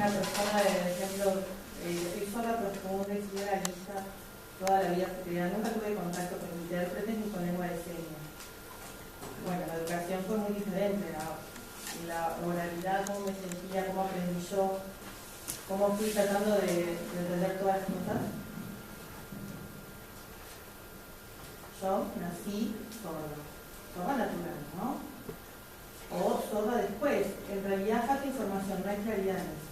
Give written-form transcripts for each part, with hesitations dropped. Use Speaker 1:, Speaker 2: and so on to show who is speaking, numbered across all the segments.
Speaker 1: una persona, por ejemplo, soy sola profunda y soy realista toda la vida cotidiana. Nunca tuve contacto con intérpretes ni con lengua de señas. Bueno, la educación fue muy diferente. La oralidad, cómo me sentía, cómo aprendí yo, cómo fui tratando de entender todas las cosas. Yo nací sorda natural, ¿no? O sorda después. En realidad falta información, no hay claridad en eso.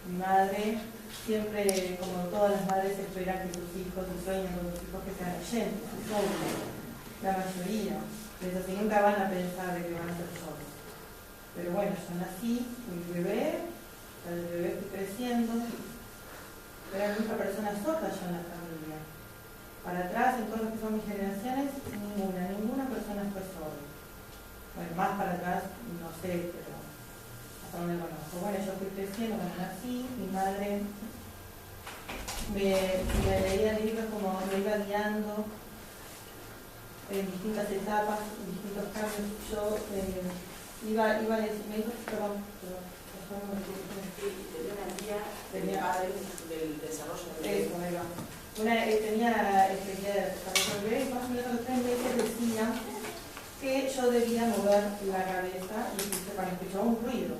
Speaker 1: Mi madre siempre, como todas las madres, espera que sus hijos y sueñan con sus hijos que sean oyentes, sordos, la mayoría. Pero así nunca van a pensar de que van a ser sordos. Pero bueno, yo nací, fui bebé, el bebé fui creciendo, era la única persona sorda yo en la familia. Para atrás, en todas las que son mis generaciones, ninguna persona fue sorda. Bueno, más para atrás, no sé, pero hasta donde conozco. Bueno, yo fui creciendo cuando nací, mi madre me leía libros como me iba guiando en distintas etapas, en distintos cambios. Yo iba a decir, me dijo, perdón,
Speaker 2: una guía del desarrollo del bebé.
Speaker 1: Eso, ahí va. Tenía guía de desarrollo del bebé y más o menos a los 3 meses decía que yo debía mover la cabeza y para escuchar un ruido.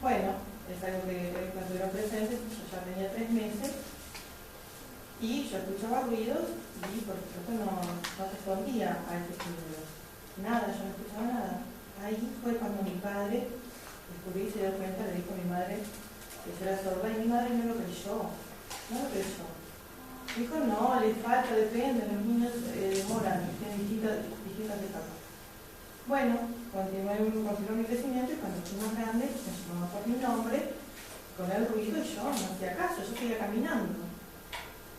Speaker 1: Bueno, es algo que cuando era presente, yo ya tenía 3 meses y yo escuchaba ruidos y por supuesto no respondía a esos ruidos. Nada, yo no escuchaba nada. Ahí fue cuando mi padre descubrí y se dio cuenta, le dijo a mi madre que yo era sorda y mi madre no lo creyó. Dijo, no, le falta, depende, los niños demoran, tienen distintas etapas. Bueno, continuó mi crecimiento y cuando fui más grande, me llamaba por mi nombre, con el ruido y yo no hacía caso, yo seguía caminando.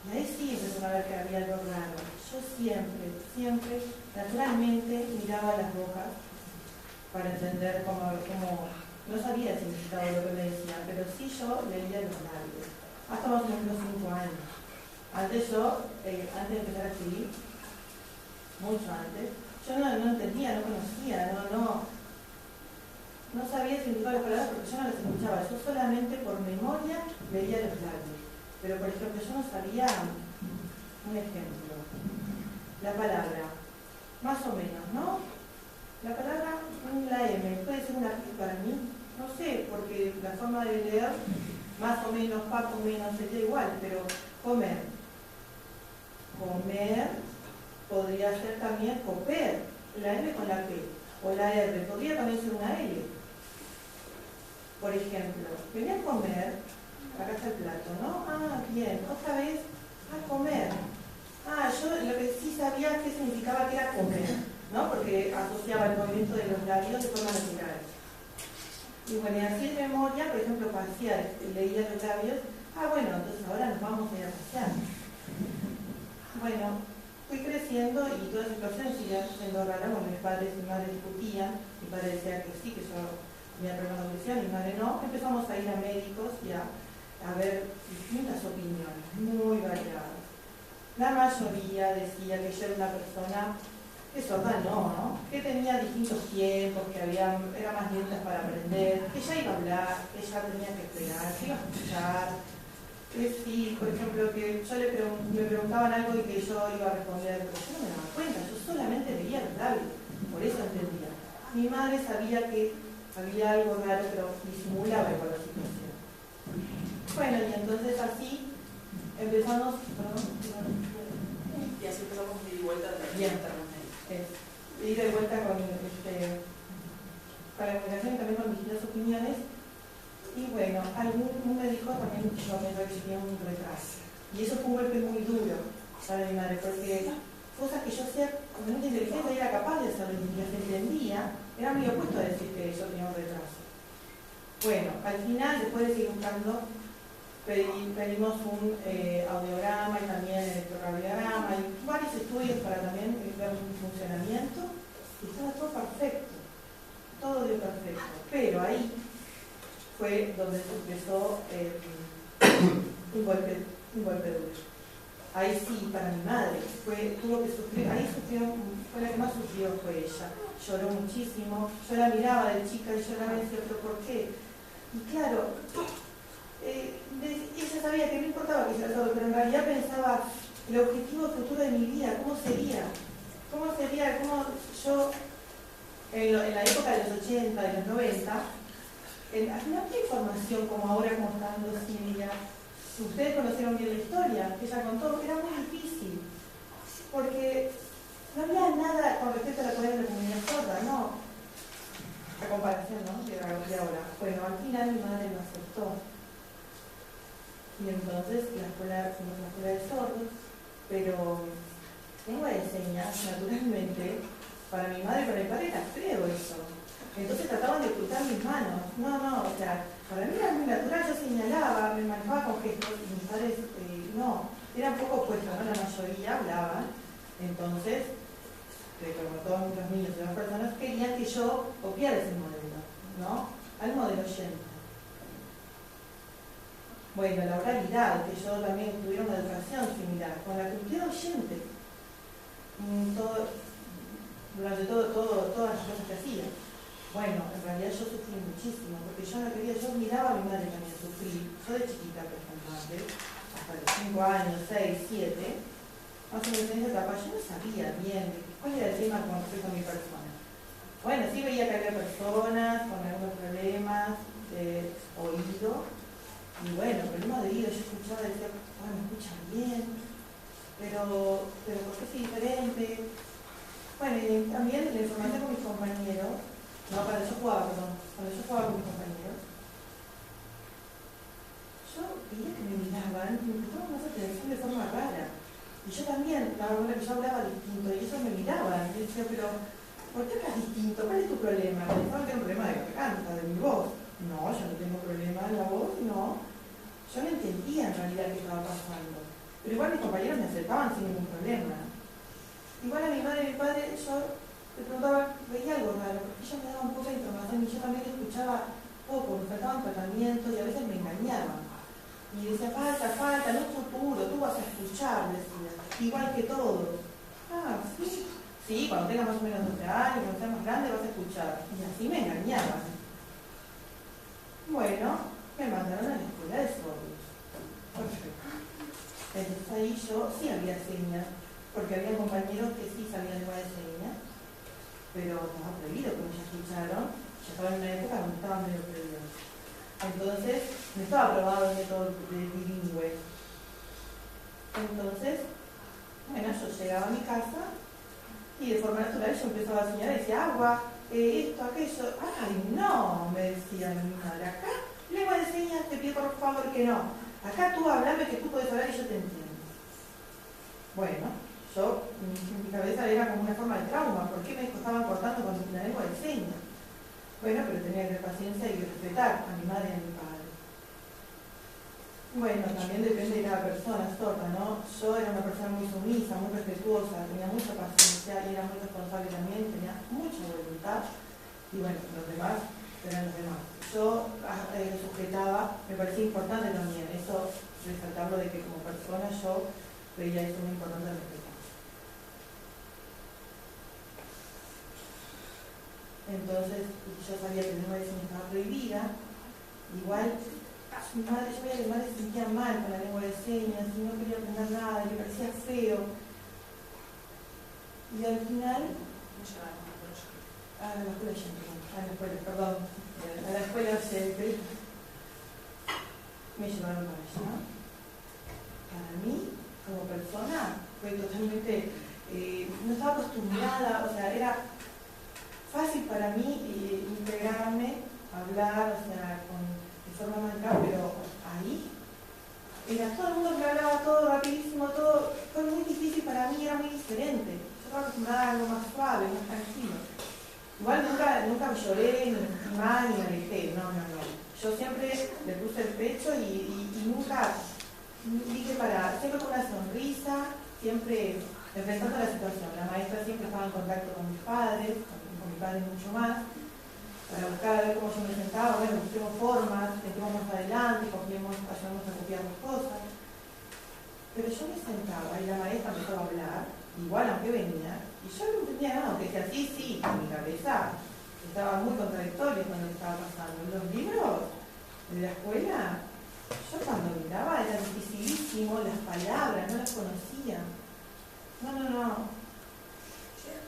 Speaker 1: Y ahí sí empezó a ver que había algo raro. Yo siempre, naturalmente miraba las bocas para entender cómo no sabía el significado de lo que me decían, pero sí yo leía los labios. Hasta más o menos los 5 años. Antes de empezar a escribir, mucho antes, yo no entendía, no conocía, no sabía el significado de las palabras porque yo no las escuchaba. Yo solamente por memoria leía los labios. Pero por ejemplo, yo no sabía, un ejemplo, la palabra, más o menos, ¿no? La palabra, la M, puede ser una P para mí, no sé, porque la forma de leer, más o menos, paco menos, sería igual, pero comer. Comer podría ser también coper, la M con la P, o la R, podría también ser una L. Por ejemplo, venía a comer, acá está el plato, ¿no? Ah, bien, otra vez, a comer. Ah, yo lo que sí sabía que significaba que era comer, ¿no? Porque asociaba el movimiento de los labios de forma natural. Y bueno, y así de memoria, por ejemplo, pasear, leía los labios, bueno, entonces ahora nos vamos a ir a pasear. Bueno, fui creciendo y toda la situación seguía siendo rara, porque mis padres y mi madre discutían, mi padre decía que sí, que yo tenía problemas de audición, mi madre no. Empezamos a ir a médicos y a ver distintas opiniones, muy variadas. La mayoría decía que yo era una persona que sorda no, que tenía distintos tiempos, que era más lenta para aprender, que ya iba a hablar, que ya tenía que esperar, que iba a escuchar, que sí, por ejemplo, que yo me preguntaban algo y que yo iba a responder, pero yo no me daba cuenta, yo solamente veía los labios, por eso entendía. Mi madre sabía que había algo raro, pero disimulaba con la situación. Bueno, y entonces así empezamos,
Speaker 2: y así empezamos a ir y vuelta de la
Speaker 1: ir de vuelta con la comunicación y también con distintas opiniones. Y bueno, un médico también yo pensaba que yo tenía un retraso. Y eso fue un golpe muy duro para mi madre, porque cosas que yo hacía con mucha inteligencia y era capaz de hacerlo y las entendía, era muy opuesto a decir que yo tenía un retraso. Bueno, al final, después de seguir buscando, pedimos un audiograma y también electrocardiograma y varios estudios para también ver un funcionamiento y estaba todo perfecto, todo dio perfecto, pero ahí fue donde empezó un golpe duro. Ahí sí, para mi madre, tuvo que sufrir, ahí fue la que más sufrió, fue ella. lloró muchísimo. Yo la miraba de chica y lloraba y decía, ¿pero por qué? Y claro, ella sabía que no importaba que hiciera todo, pero en realidad pensaba, el objetivo futuro de mi vida, ¿cómo sería? ¿Cómo sería? ¿Cómo yo, en la época de los 80, de los 90, no había información como ahora, como está dando Silvia? Ustedes conocieron bien la historia, ella contó, era muy difícil, porque no había nada con respecto a la comunidad sorda, no. A comparación, ¿no? De ahora. Bueno, al final mi madre lo aceptó. Y entonces fuimos a la escuela de sordos, pero lengua de señas, naturalmente, para mi madre y para mi padre era feo eso. Entonces trataban de ocultar mis manos. No, o sea, para mí era muy natural, yo señalaba, me manejaba con gestos y mis padres no, era un poco opuesto, ¿no? La mayoría hablaban. Entonces, como todos los niños y las personas, querían que yo copiara ese modelo, ¿no? Al modelo oyente. Bueno, la oralidad, que yo también tuviera una educación similar, con la cultura oyente, durante todas las cosas que hacía. Bueno, en realidad yo sufrí muchísimo, porque yo no quería, yo miraba a mi madre también sufrir. Yo de chiquita, por ejemplo, hasta los 5 años, 6, 7, más o menos en esa etapa, yo no sabía bien cuál era el tema con respecto a mi persona. Bueno, sí veía que había personas con algunos problemas de oído, y bueno, problemas de oído, yo escuchaba y decía, me escuchan bien, pero ¿por qué es diferente? Bueno, y también la información con mis compañeros, cuando yo jugaba con mis compañeros, yo veía que me miraban y me prestaban más atención de forma rara. Y yo también, la verdad que yo hablaba distinto y ellos me miraban. Y yo decía, pero ¿por qué hablas distinto? ¿Cuál es tu problema? Me pensaban que era un problema de garganta, de mi voz. No, yo no tengo problema en la voz, no. Yo no entendía en realidad qué estaba pasando. Pero igual mis compañeros me aceptaban sin ningún problema. Igual a mi madre y mi padre, yo le preguntaba, veía algo raro, porque ellos me daban poca información y yo también escuchaba poco, me faltaban tratamientos y a veces me engañaban. Y decía, falta, no es futuro, tú vas a escuchar, decía, igual que todos. Ah, sí. Sí, cuando tengas más o menos 12 años, cuando seas más grande, vas a escuchar. Y así me engañaban. Bueno, me mandaron a la escuela de sordos. Perfecto. Entonces ahí yo sí había señas, porque había compañeros que sí sabían lengua de señas, pero estaba prohibido, como ya escucharon, ya estaba en una época donde estaba medio prohibido. Entonces, no estaba aprobado el método de bilingüe. Entonces, bueno, yo llegaba a mi casa y de forma natural yo empezaba a señalar y decía, agua, esto, aquello. Ay, no, me decía mi madre, acá, lengua de señas, te pido por favor que no. Acá tú hablame que tú puedes hablar y yo te entiendo. Bueno, yo, en mi cabeza era como una forma de trauma, ¿por qué me estaban cortando con la lengua de señas? Bueno, pero tenía que tener paciencia y respetar a mi madre y a mi padre. Bueno, también depende de cada persona sorda, ¿no? Yo era una persona muy sumisa, muy respetuosa, tenía mucha paciencia y era muy responsable también, tenía mucha voluntad. Y bueno, los demás eran los demás. Yo lo sujetaba, me parecía importante también, eso, resaltarlo de que como persona yo veía eso muy importante de respetar. Entonces, yo sabía que la lengua de señas estaba prohibida. Igual, mi madre, yo veía que mi madre se sentía mal con la lengua de señas y no quería aprender nada, le parecía feo. Y al final, a la escuela oyente, me llevaron para allá. Para mí, como persona, fue totalmente, no estaba acostumbrada, o sea, era fácil para mí integrarme, hablar, o sea, de forma natural, pero ahí era todo el mundo que hablaba todo rapidísimo, todo fue muy difícil para mí, era muy diferente. Yo estaba acostumbrada a algo más suave, más tranquilo. Igual nunca lloré, ni me sentí mal, ni me alejé, no. Yo siempre le puse el pecho y nunca dije siempre con una sonrisa, siempre enfrentando la situación. La maestra siempre estaba en contacto con mis padres, con mi padre mucho más, para buscar a ver cómo yo me sentaba. Bueno, busquemos formas, entremos más adelante, ayudamos a copiar las cosas. Pero yo me sentaba y la maestra empezaba a hablar, igual aunque venía, Y yo no entendía nada, aunque sea así, sí, en mi cabeza estaba muy contradictorio con lo que estaba pasando. Los libros de la escuela, yo cuando miraba era dificilísimo, las palabras, no las conocía. No.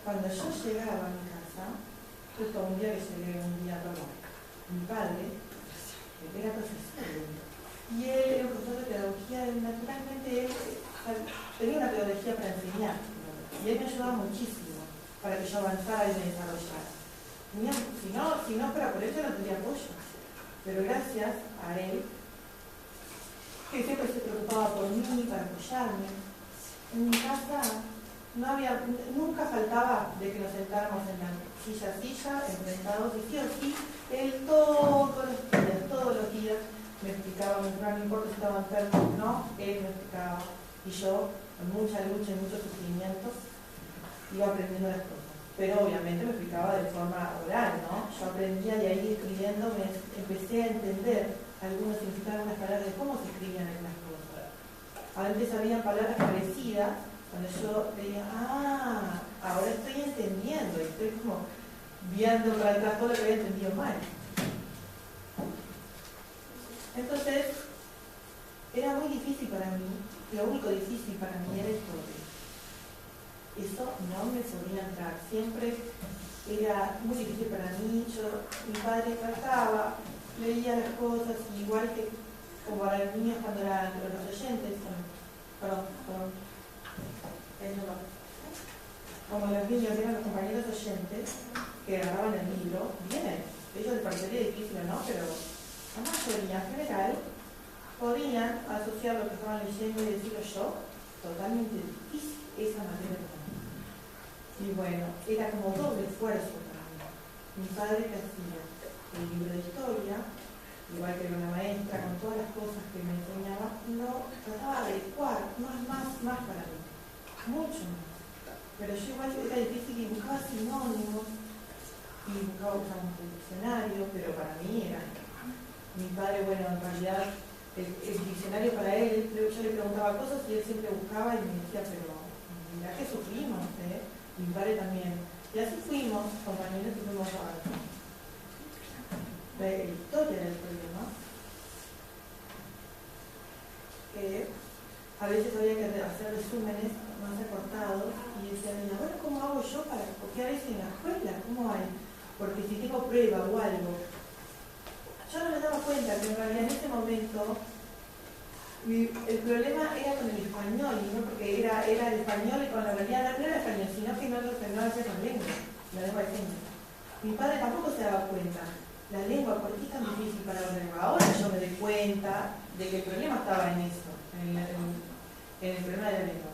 Speaker 1: Cuando yo llegaba a mi casa, justo un día que llegué a Roma, mi padre era profesor y él era un profesor de pedagogía, naturalmente él tenía una pedagogía para enseñar y él me ayudaba muchísimo para que yo avanzara y me desarrollara. Si no fuera por eso no tendría apoyo, pero gracias a él, que siempre se preocupaba por mí, para apoyarme. En mi casa nunca faltaba de que nos sentáramos en la silla, enfrentados, y sí, él todos los días me explicaba, no importa si estaba enfermo o no, él me explicaba, y yo, con mucha lucha y mucho sufrimiento, iba aprendiendo las cosas. Pero obviamente me explicaba de forma oral, ¿no? Yo aprendía y ahí escribiendo empecé a entender algunos significados, algunas palabras de cómo se escribían algunas cosas. Antes había palabras parecidas, cuando yo veía, ahora estoy entendiendo, estoy como viendo para atrás todo lo que había entendido mal. Entonces, era muy difícil para mí, lo único difícil para mí era historia. Eso no me podía entrar, siempre era muy difícil para mí. Mi padre trataba, leía las cosas, igual que como para los niños cuando eran los oyentes, como los niños eran los compañeros oyentes que agarraban el libro, bien, ellos les parecería difícil o no, pero la mayoría en general podían asociar lo que estaban leyendo y decirlo yo, totalmente difícil esa materia para mí. Y bueno, era como doble esfuerzo para mí. Mi padre que hacía el libro de historia, igual que era una maestra, con todas las cosas que me enseñaba, lo trataba de adecuar, más para mí, mucho más. Pero yo igual era difícil y buscaba sinónimos, y buscaba usar un diccionario, pero para mí era... Mi padre, bueno, en realidad, el diccionario para él, yo le preguntaba cosas y él siempre buscaba y me decía, pero mirá que sufrimos, ¿eh? Mi padre también. Y así fuimos, compañeros, y fuimos a la historia del problema. A veces había que hacer resúmenes más acortados y decía, bueno, ¿cómo hago yo para copiar eso en la escuela? ¿Cómo hay? Porque si tengo prueba o algo. Yo no me daba cuenta que en realidad en ese momento el problema era con el español, y no porque era el español y con la realidad no era el español, sino que no hacía con la lengua de señas. Mi padre tampoco se daba cuenta. La lengua, ¿por qué es tan difícil para la lengua? Ahora yo me doy cuenta de que el problema estaba en eso, en el problema de la lengua.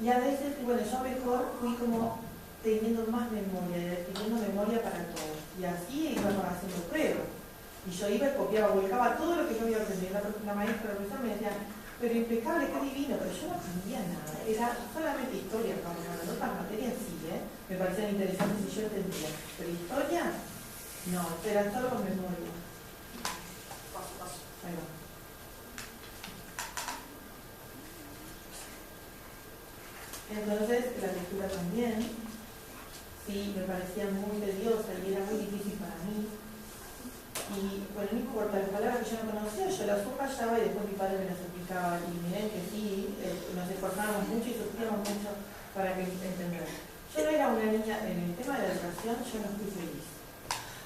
Speaker 1: Y a veces, bueno, yo mejor fui como teniendo más memoria, teniendo memoria para todo. Y así íbamos haciendo pruebas. Y yo iba y copiaba, volcaba todo lo que yo había aprendido. La maestra, el profesor me decía, pero impecable, qué divino, pero yo no aprendía nada. Era solamente historia, para las otras materias sí, me parecían interesantes y yo entendía. Pero historia, no, era solo con memoria. Ahí va. Entonces, la lectura también, sí, me parecía muy tediosa y era muy difícil para mí. Y bueno, no importa, las palabras que yo no conocía, yo las subrayaba y después mi padre me las explicaba. Y miren que sí, nos esforzábamos mucho y sufríamos mucho para que entender. Yo no era una niña, en el tema de la educación, yo no fui feliz.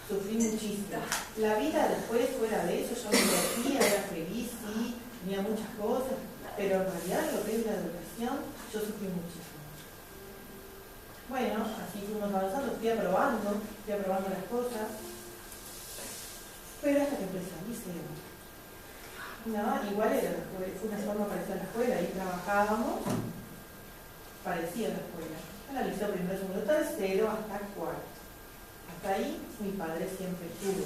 Speaker 1: Sufrí muchísimo. La vida después, fuera de eso, yo me divertía, era feliz, sí, tenía muchas cosas, pero en realidad lo que es la educación, yo sufrí muchísimo. Bueno, así fuimos avanzando, fui aprobando las cosas. Pero hasta que empecé a liceo. No, igual fue una forma parecida a la escuela, ahí trabajábamos, parecía a la escuela. En el liceo primero, segundo, tercero, hasta cuarto. Hasta ahí mi padre siempre estuvo.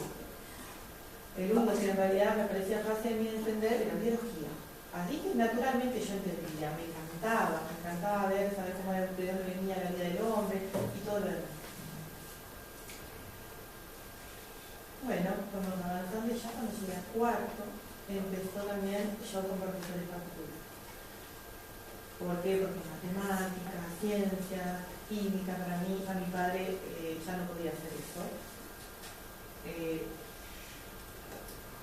Speaker 1: El único que en realidad me parecía fácil a mí de entender era biología. Así que naturalmente yo entendía, me encantaba ver, saber cómo era, de dónde venía la vida del hombre y todo lo demás. Bueno, cuando avanzando ya cuando llegué a cuarto, empezó también yo con profesores particulares. ¿Por qué? Porque matemática, ciencia, química, para mi padre ya no podía hacer eso.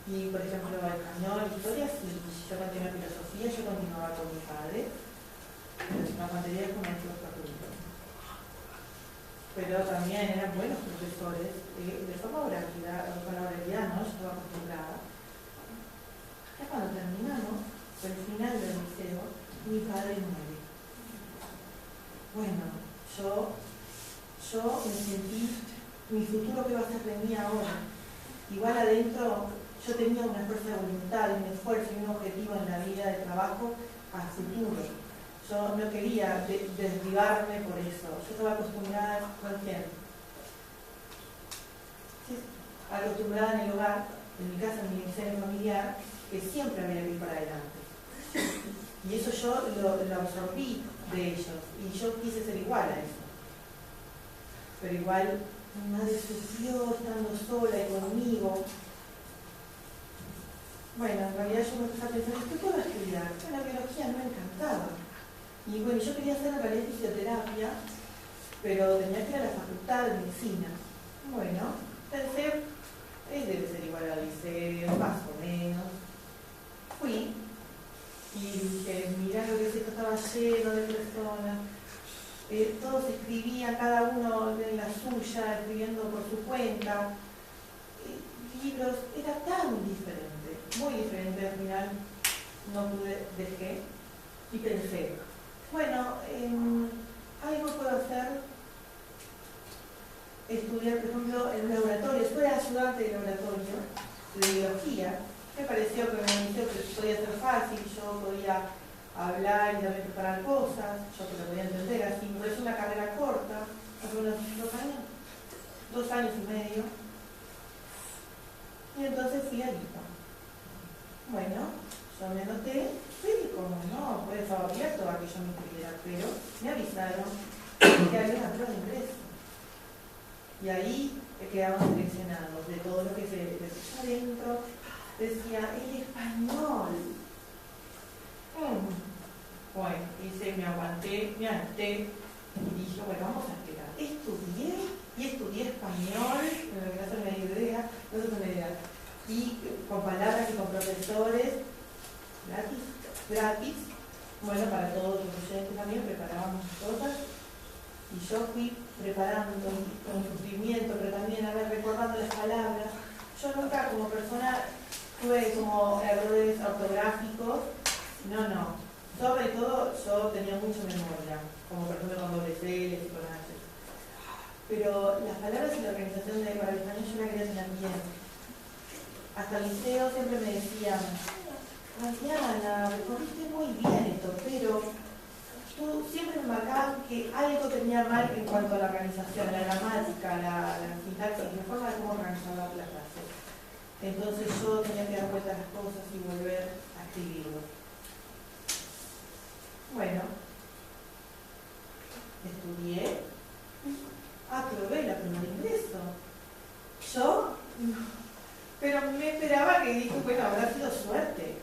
Speaker 1: Y por ejemplo, español, historia, si yo continué filosofía, yo continuaba con mi padre. Las materias con maestros católicos. Pero también eran buenos profesores, de forma oralidad, ¿no? Yo estaba acostumbrada. Ya cuando terminamos, por el final del liceo, mi padre muere. Bueno, yo me sentí, mi futuro que va a ser de mí ahora. Igual adentro yo tenía una fuerza de voluntad, un esfuerzo y un objetivo en la vida de trabajo a futuro. Yo no quería desvivarme por eso. Yo estaba acostumbrada con quién. Sí, acostumbrada en el hogar, en mi casa, en mi seno familiar, que siempre había que ir para adelante. Y eso yo lo absorbí de ellos. Y yo quise ser igual a eso. Pero igual mi madre sufrió estando sola y conmigo. Bueno, en realidad yo me empecé a pensar, ¿qué puedo estudiar? La biología no me encantaba. Y bueno, yo quería hacer en realidad fisioterapia, pero tenía que ir a la facultad de medicina. Bueno, pensé, debe ser igual al liceo, más o menos. Fui y dije, mirá lo que es esto, estaba lleno de personas. Todos escribían, cada uno en la suya, escribiendo por su cuenta. Libros, era tan diferente, muy diferente. Al final no pude, dejé y pensé, bueno, algo puedo hacer, estudiar, por ejemplo, en un laboratorio. Yo era ayudante de laboratorio de biología. Me pareció que podía ser fácil, yo podía hablar y también preparar cosas, yo que lo podía entender así. Me pareció una carrera corta, hace unos 2 años y medio. Y entonces fui a IPA. Bueno, yo me anoté, fui como no, pues estaba abierto a que yo me inscribiera, pero me avisaron que había una prueba de ingreso. Y ahí quedamos seleccionados de todo lo que se decía adentro. Decía, el español. Bueno, me aguanté, me anoté y dije, bueno, vamos a esperar. Estudié español, no se me dio idea, y con palabras y con profesores gratis, bueno, para todos los oyentes también preparábamos cosas, y yo fui preparando con sufrimiento, pero también recordando las palabras. Yo nunca como persona tuve como errores ortográficos, no. Sobre todo yo tenía mucha memoria, como por ejemplo con dobles L's y con H. Pero las palabras y la organización para el español yo la quería tener bien. Hasta el liceo siempre me decían, Mariana, recorriste muy bien esto, pero tú siempre me marcabas que algo tenía mal en cuanto a la organización, la gramática, la sintaxis, la forma de cómo organizaba la clase. Entonces yo tenía que dar vuelta a las cosas y volver a escribirlo. Bueno, estudié, aprobé la prueba de ingreso. Pero me esperaba que dije, bueno, habrá sido suerte.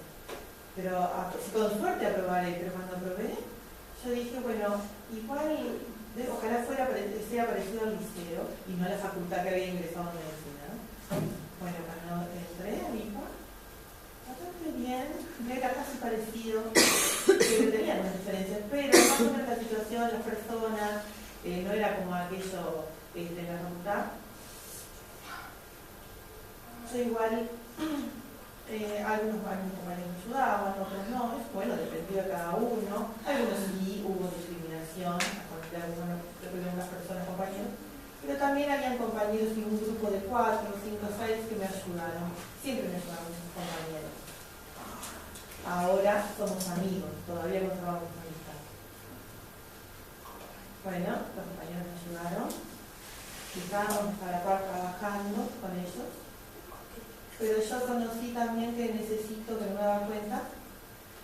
Speaker 1: Pero con suerte aprobaré, pero cuando aprobé, yo dije, bueno, igual, ojalá sea parecido al liceo y no a la facultad que había ingresado en medicina, ¿no? Bueno, cuando entré a IPA, bastante bien, era casi parecido, que tenía unas diferencias, pero más o menos la situación, las personas, no era como aquello de la facultad. Yo igual, algunos compañeros me ayudaban, otros no, bueno, dependió de cada uno. Algunos sí hubo discriminación, de algunas personas, compañeros, pero también habían compañeros y un grupo de 4, 5, 6 que me ayudaron. Siempre me ayudaron mis compañeros. Ahora somos amigos, todavía conservamos amistad. Bueno, los compañeros me ayudaron. Estábamos a la par trabajando con ellos. Pero yo conocí también que me daba cuenta,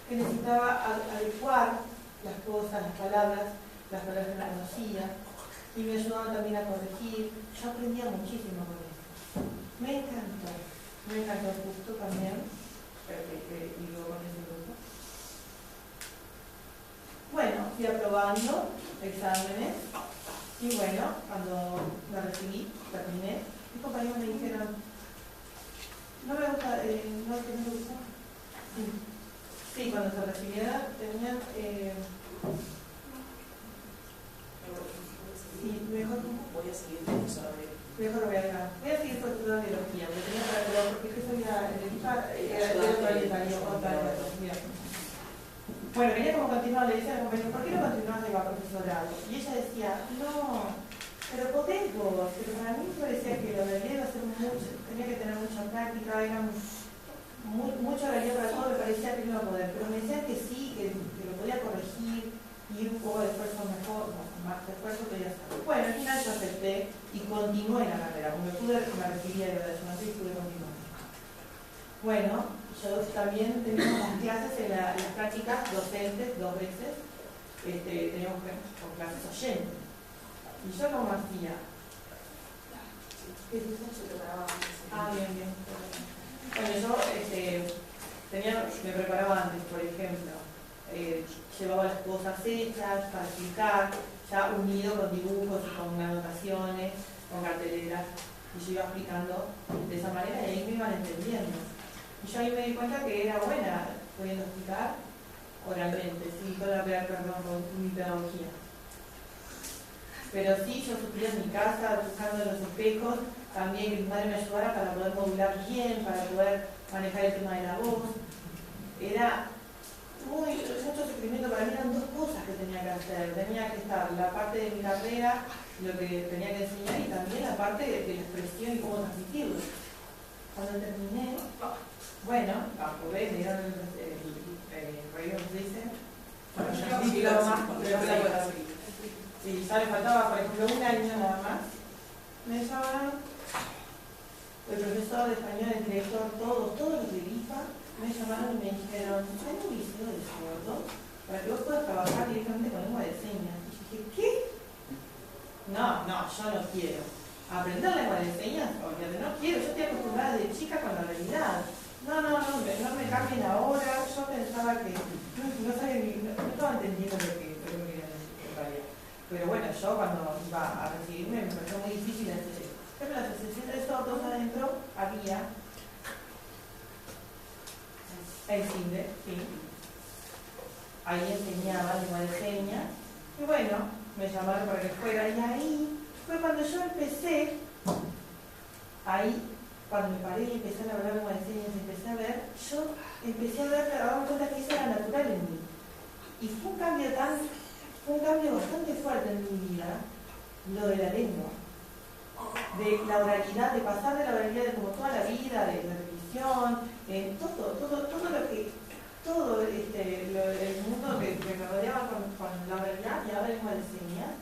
Speaker 1: que necesitaba adecuar las cosas, las palabras que no conocía, y me ayudaban también a corregir. Yo aprendía muchísimo con eso. Me encantó justo también, que vivo con ese grupo. Bueno, fui aprobando exámenes y bueno, cuando me recibí, terminé, mis compañeros me dijeron, no me gusta, no me gusta. Sí, cuando se recibieron tenían, sí, mejor
Speaker 2: voy a seguir profesora de...
Speaker 1: Mejor voy a seguir estudiando biología, porque tenía para pero porque es que soy Bueno, quería como continuar, le decía a la compañera, ¿por qué no continuás de profesorado? Y ella decía, no, pero podés vos, pero para mí me parecía que lo de leer iba a ser mucho, tenía que tener mucha práctica, era mucho realidad para todo, me parecía que no iba a poder, pero me decían que sí, que lo podía corregir, y ir un poco de esfuerzo mejor, más de esfuerzo podía hacer. Bueno, al final yo acepté y continué la carrera, como me recibí de graduación y pude continuar. Bueno, yo también teníamos las clases en las prácticas docentes 2 veces, teníamos con clases oyentes. Y yo como hacía. Bien. Bueno, yo me preparaba antes, por ejemplo. Llevaba las cosas hechas para explicar, ya unido con dibujos y con anotaciones, con carteleras, y yo iba explicando de esa manera y ahí me iban entendiendo. Y yo ahí me di cuenta que era buena pudiendo explicar oralmente, sí, con mi pedagogía. Pero sí, yo sufría en mi casa, buscando los espejos, también que mi madre me ayudara para poder modular bien, para poder manejar el tema de la voz. Era mucho sufrimiento, para mí eran 2 cosas que tenía que hacer. Tenía que estar la parte de mi carrera, lo que tenía que enseñar, y también la parte de la expresión y cómo transmitirlo. Cuando terminé, bueno, aprobé, me dieron el reír, ¿cómo se dice? Bueno, ya no más, pero si ya le faltaba, por ejemplo, 1 año nada más, me llamaron el profesor de español, el director, todos los de IFA, me llamaron y me dijeron, ¿hay un liceo de sordos para que vos puedas trabajar directamente con lengua de señas? Y yo dije, ¿qué? No, yo no quiero. ¿Aprender lengua de señas? Porque no quiero, yo estoy acostumbrada de chica con la realidad. No me cambien ahora. Yo pensaba que no estaba entendiendo lo que quería decir en realidad. Pero bueno, yo cuando iba a recibirme me pareció muy difícil hacer eso. Pero en la asociación de sordos adentro había el CINDE, sí. Ahí enseñaba lengua de señas. Y bueno, me llamaron para que fuera. Y ahí fue cuando yo empecé, cuando me paré y empecé a hablar lengua de señas, yo empecé a darme cuenta que eso era natural en mí. Y fue un cambio bastante fuerte en mi vida, lo de la lengua. De la oralidad, de pasar de la oralidad de como toda la vida, de la religión, todo el mundo que me rodeaba con la oralidad y ahora lengua de señas.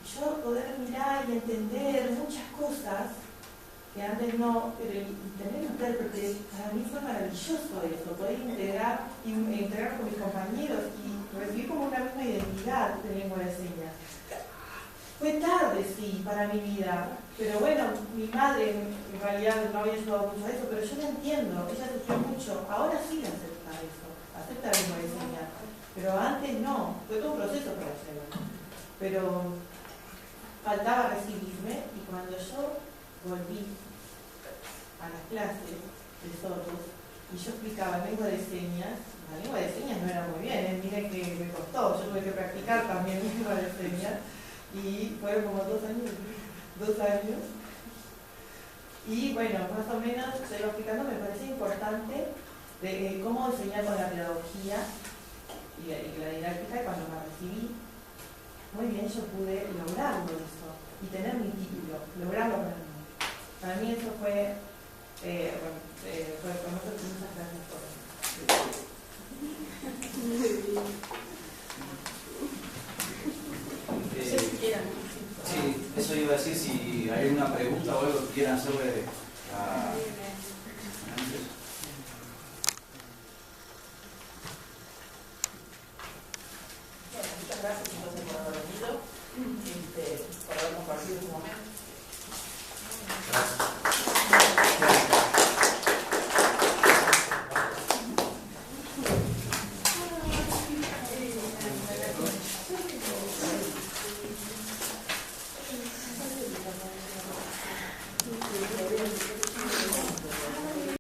Speaker 1: Yo poder mirar y entender muchas cosas que antes no, pero tener intérpretes, para mí fue maravilloso eso, poder integrarme con mis compañeros y recibir como una misma identidad de lengua de señas. Fue tarde, sí, para mi vida, pero bueno, mi madre en realidad no había ayudado mucho a eso, pero yo la entiendo, ella sufrió mucho, ahora sí acepta eso, acepta la lengua de señas, pero antes no, fue todo un proceso para hacerlo. Pero faltaba recibirme y cuando yo volví a las clases de sordos y yo explicaba lengua de señas, la lengua de señas no era muy bien, miren que me costó, yo tuve que practicar también lengua de señas y fueron como 2 años. Y bueno, más o menos, yo iba explicando, me parece importante de cómo enseñar con la pedagogía y la didáctica, y cuando me recibí, muy bien, yo pude lograrlo eso y tener mi título, lograrlo para mí. Para mí eso fue, con muchas gracias por eso.
Speaker 3: Sí, eso iba a decir, si hay alguna pregunta o algo que quieran hacerle a